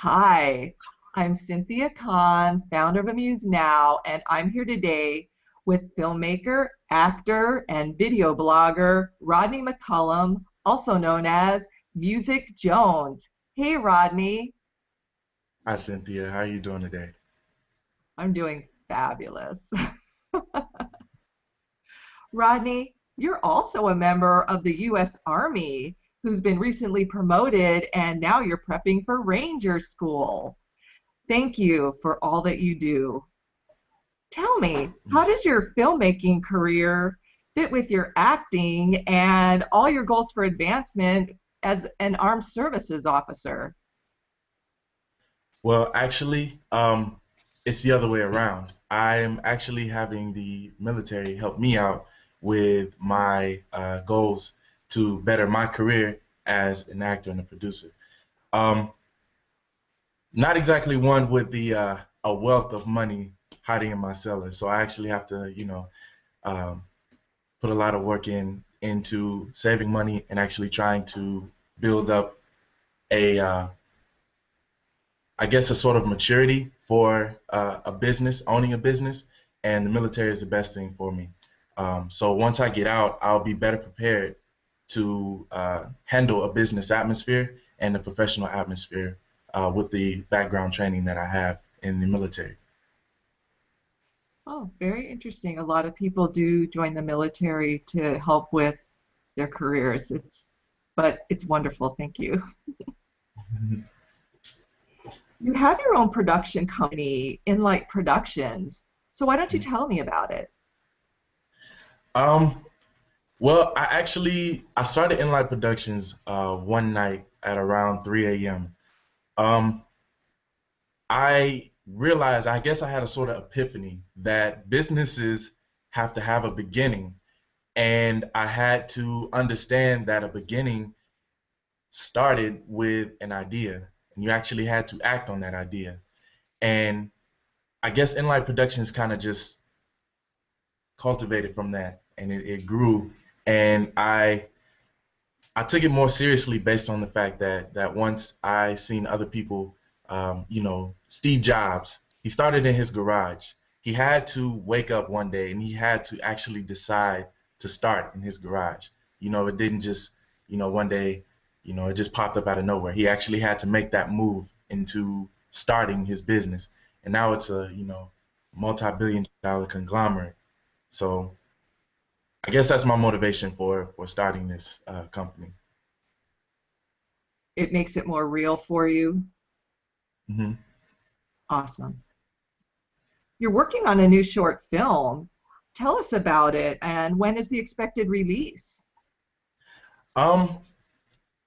Hi, I'm Cynthia Kahn, founder of Amused Now, and I'm here today with filmmaker, actor, and video blogger Rodney McCullum, also known as Music Jones. Hey, Rodney, Hi Cynthia, how are you doing today? I'm doing fabulous. Rodney, you're also a member of the U.S. Army who's been recently promoted, and now you're prepping for Ranger School. Thank you for all that you do. Tell me, how does your filmmaking career fit with your acting and all your goals for advancement as an armed services officer? Well, actually, it's the other way around. I am actually having the military help me out with my goals to better my career as an actor and a producer. Um, Not exactly one with the a wealth of money hiding in my cellar, so I actually have to, um, put a lot of work into saving money and actually trying to build up a I guess a sort of maturity for a business, owning a business, and the military is the best thing for me. So once I get out, I'll be better prepared to handle a business atmosphere and a professional atmosphere with the background training that I have in the military. Oh, very interesting. A lot of people do join the military to help with their careers. But it's wonderful. Thank you. You have your own production company, Inlight Productions. So why don't you tell me about it? Um, well, I started Inlight Productions one night at around 3 a.m. Um, I realized, I guess I had a sort of epiphany that businesses have to have a beginning, and I had to understand that a beginning started with an idea, and you actually had to act on that idea. And I guess Enlight Productions kind of just cultivated from that, and it grew, and I took it more seriously based on the fact that once I seen other people, Steve Jobs, he started in his garage. He had to wake up one day and he had to actually decide to start in his garage. It didn't just, one day, it just popped up out of nowhere. He actually had to make that move into starting his business, and now it's a, multi-billion dollar conglomerate. So I guess that's my motivation for starting this company. It makes it more real for you. hmm Awesome. You're working on a new short film. Tell us about it and when is the expected release? Um,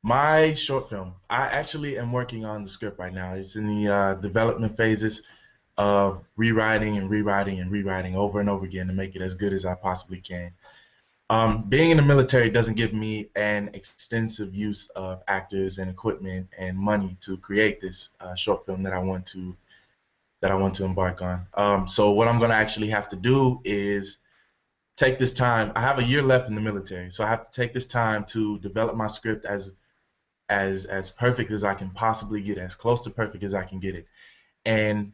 my short film. I actually am working on the script right now. It's in the development phases of rewriting and rewriting and rewriting over and over again to make it as good as I possibly can. Being in the military doesn't give me an extensive use of actors and equipment and money to create this short film that I want to embark on. So what I'm going to actually have to do is take this time. I have a year left in the military, so I have to take this time to develop my script as perfect as I can possibly get, as close to perfect as I can get it. And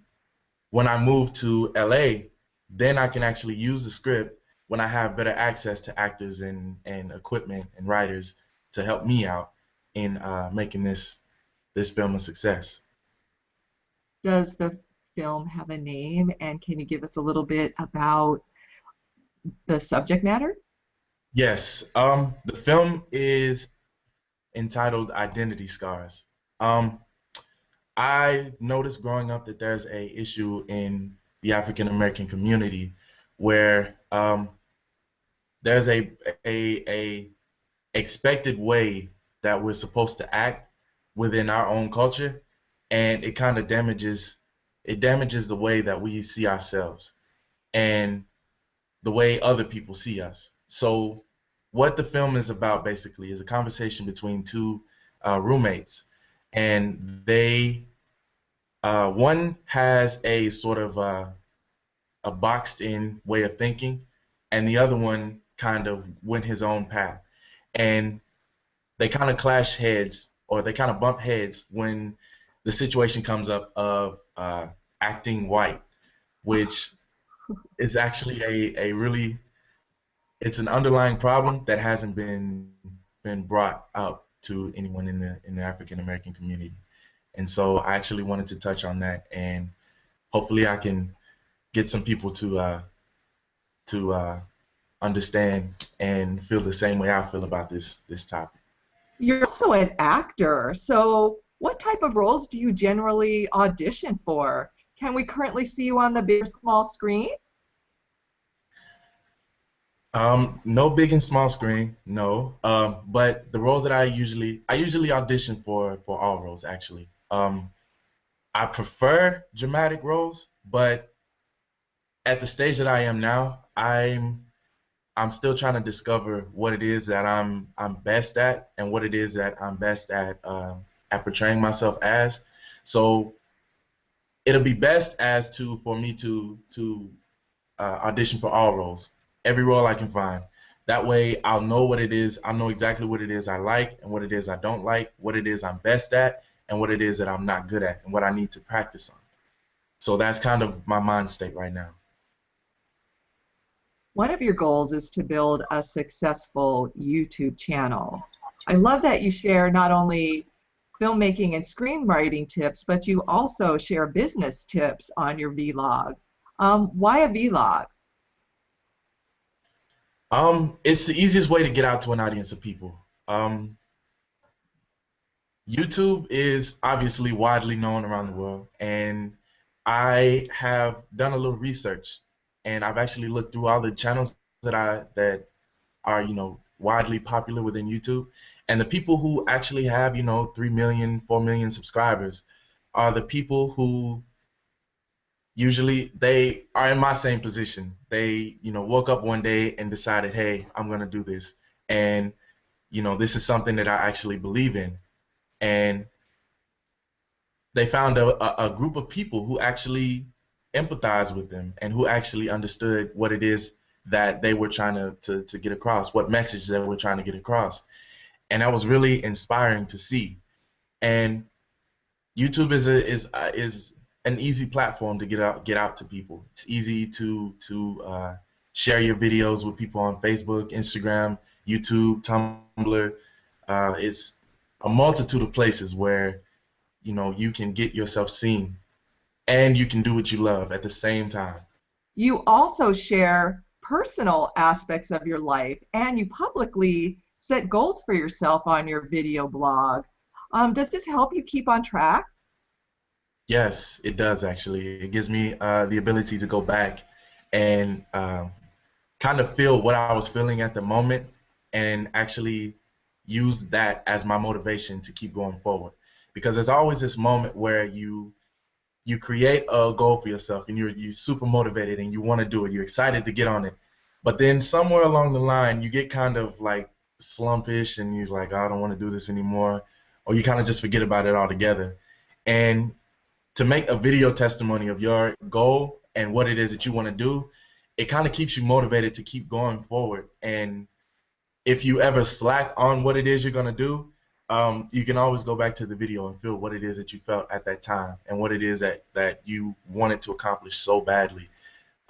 when I move to LA, then I can actually use the script when I have better access to actors and equipment and writers to help me out in making this film a success. Does the film have a name and can you give us a little bit about the subject matter? Yes, the film is entitled Identity Scars. Um, I noticed growing up that there's a issue in the African American community where there's a expected way that we're supposed to act within our own culture, and it kind of damages the way that we see ourselves and the way other people see us. So what the film is about basically is a conversation between two roommates, and they one has a sort of a boxed in way of thinking, and the other one kind of went his own path. And they kind of clash heads, or they kind of bump heads when the situation comes up of acting white, which is actually a really, it's an underlying problem that hasn't been brought up to anyone in the African American community. And so I actually wanted to touch on that, and hopefully I can get some people to understand and feel the same way I feel about this topic. You're also an actor, so what type of roles do you generally audition for? Can we currently see you on the big or small screen? No big and small screen, no. But the roles that I usually audition for all roles actually. I prefer dramatic roles, but at the stage that I am now, I'm still trying to discover what it is that I'm best at, and what it is that I'm best at portraying myself as. So it'll be best as to for me to audition for all roles, every role I can find. That way, I'll know what it is. I'll know exactly what it is I like and what it is I don't like, what it is I'm best at, and what it is that I'm not good at, and what I need to practice on. So that's kind of my mind state right now. One of your goals is to build a successful YouTube channel. I love that you share not only filmmaking and screenwriting tips, but you also share business tips on your vlog. Why a vlog? It's the easiest way to get out to an audience of people. Um, YouTube is obviously widely known around the world, and I have done a little research, and I've actually looked through all the channels that are widely popular within YouTube, and the people who actually have 3 million, 4 million subscribers are the people who usually they are in my same position. They woke up one day and decided, hey, I'm gonna do this, and this is something that I actually believe in, and they found a group of people who actually empathized with them and who actually understood what it is that they were trying to get across, what message they were trying to get across. And that was really inspiring to see. And YouTube is an easy platform to get out to people. It's easy to share your videos with people on Facebook, Instagram, YouTube, Tumblr. It's a multitude of places where you can get yourself seen, and you can do what you love at the same time. You also share personal aspects of your life and you publicly set goals for yourself on your video blog. Does this help you keep on track? Yes, it does actually. It gives me the ability to go back and kind of feel what I was feeling at the moment, and actually use that as my motivation to keep going forward. Because there's always this moment where you create a goal for yourself, and you're super motivated and you want to do it. You're excited to get on it. But then somewhere along the line you get kind of like slumpish, and you're like, "Oh, I don't want to do this anymore," or you kind of just forget about it altogether. And to make a video testimony of your goal and what it is that you want to do, it kind of keeps you motivated to keep going forward. And if you ever slack on what it is you're going to do, you can always go back to the video and feel what it is that you felt at that time, and what it is that you wanted to accomplish so badly.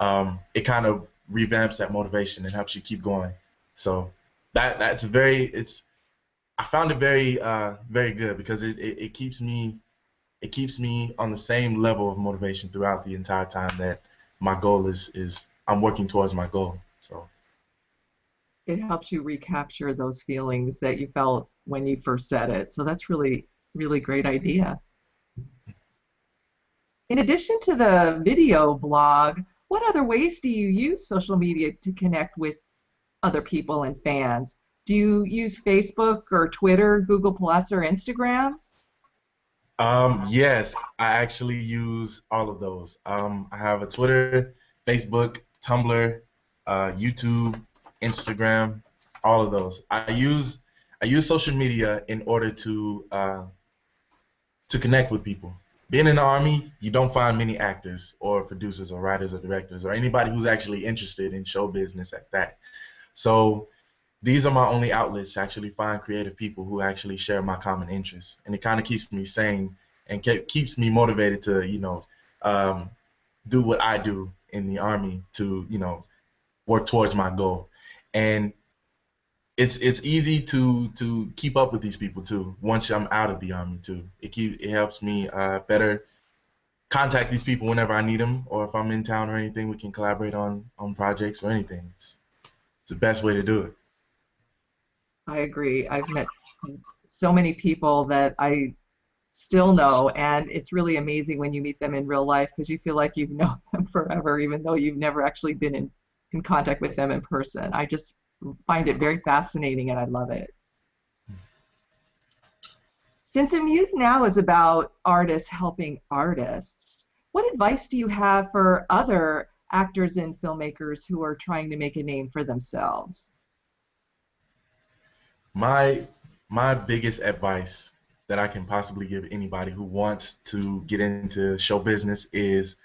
It kind of revamps that motivation and helps you keep going. So that's very, I found it very good, because it keeps me on the same level of motivation throughout the entire time that my goal is I'm working towards my goal. So It helps you recapture those feelings that you felt when you first said it. So that's really, really great idea. In addition to the video blog, what other ways do you use social media to connect with other people and fans? Do you use Facebook or Twitter, Google Plus, or Instagram? yes, I actually use all of those. I have a Twitter, Facebook, Tumblr, YouTube, Instagram, all of those. I use social media in order to connect with people. Being in the Army, you don't find many actors or producers or writers or directors or anybody who's actually interested in show business at that. So these are my only outlets to actually find creative people who actually share my common interests, and it kind of keeps me sane and keeps me motivated to, um, do what I do in the Army to, work towards my goal. And it's easy to keep up with these people too. Once I'm out of the Army too, it helps me better contact these people whenever I need them, or if I'm in town or anything, we can collaborate on projects or anything. It's the best way to do it. I agree. I've met so many people that I still know, and it's really amazing when you meet them in real life because you feel like you've known them forever, even though you've never actually been in contact with them in person. I just find it very fascinating and I love it. Since Amuse Now is about artists helping artists, what advice do you have for other actors and filmmakers who are trying to make a name for themselves? My my biggest advice that I can possibly give anybody who wants to get into show business is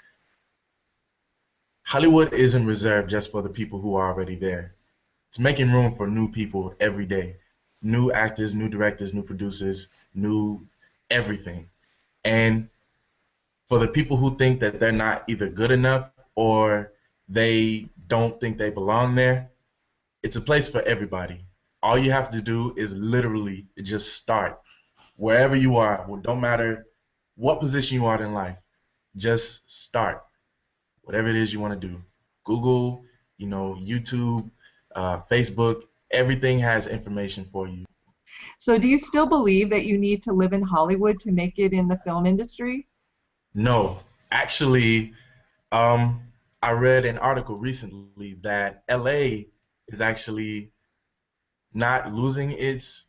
Hollywood isn't reserved just for the people who are already there. It's making room for new people every day. New actors, new directors, new producers, new everything. And for the people who think that they're not either good enough or they don't think they belong there, it's a place for everybody. All you have to do is literally just start wherever you are. Well, don't matter what position you are in life, just start whatever it is you want to do. Google, YouTube, Facebook, everything has information for you. So, do you still believe that you need to live in Hollywood to make it in the film industry? No, actually, um, I read an article recently that LA is actually not losing its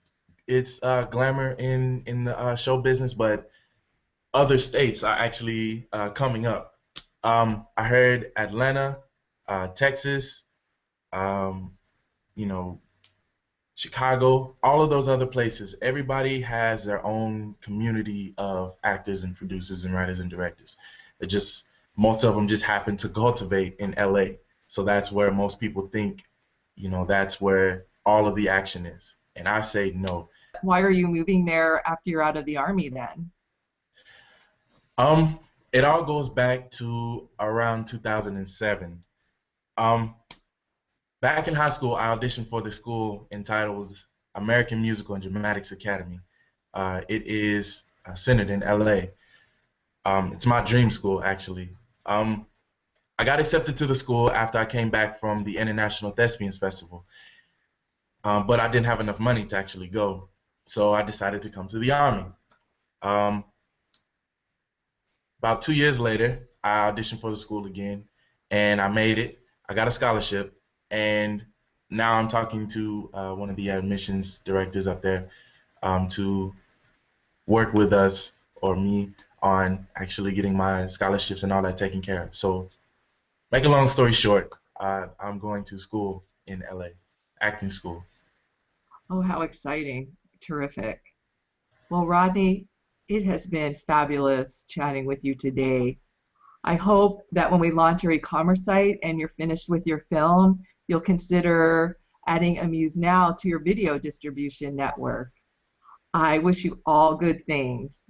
glamour in the show business, but other states are actually coming up. I heard Atlanta, Texas, um, you know, Chicago, all of those other places. Everybody has their own community of actors and producers and writers and directors. It just most of them just happen to cultivate in LA. So that's where most people think, that's where all of the action is. And I say no. Why are you moving there after you're out of the Army then? Um, it all goes back to around 2007. Um, Back in high school, I auditioned for the school entitled American Musical and Dramatics Academy. It is centered in LA. It's my dream school, actually. Um, I got accepted to the school after I came back from the International Thespians Festival, but I didn't have enough money to actually go, so I decided to come to the Army. Um, about 2 years later, I auditioned for the school again, and I made it. I got a scholarship, and now I'm talking to one of the admissions directors up there to work with us or me on actually getting my scholarships and all that taken care of. So, make a long story short, I'm going to school in LA, acting school. Oh, how exciting. Terrific. Well, Rodney, it has been fabulous chatting with you today. I hope that when we launch our e-commerce site and you're finished with your film, you'll consider adding Amuse Now to your video distribution network. I wish you all good things.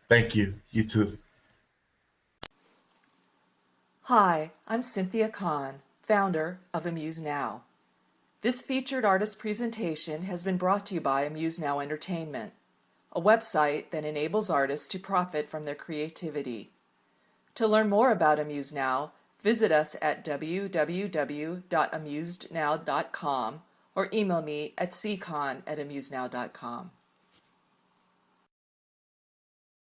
Thank you. You too. Hi, I'm Cynthia Kahn, founder of Amused Now. This featured artist presentation has been brought to you by Amused Now Entertainment, a website that enables artists to profit from their creativity. To learn more about Amused Now, visit us at www.amusednow.com or email me at ccon@amusednow.com.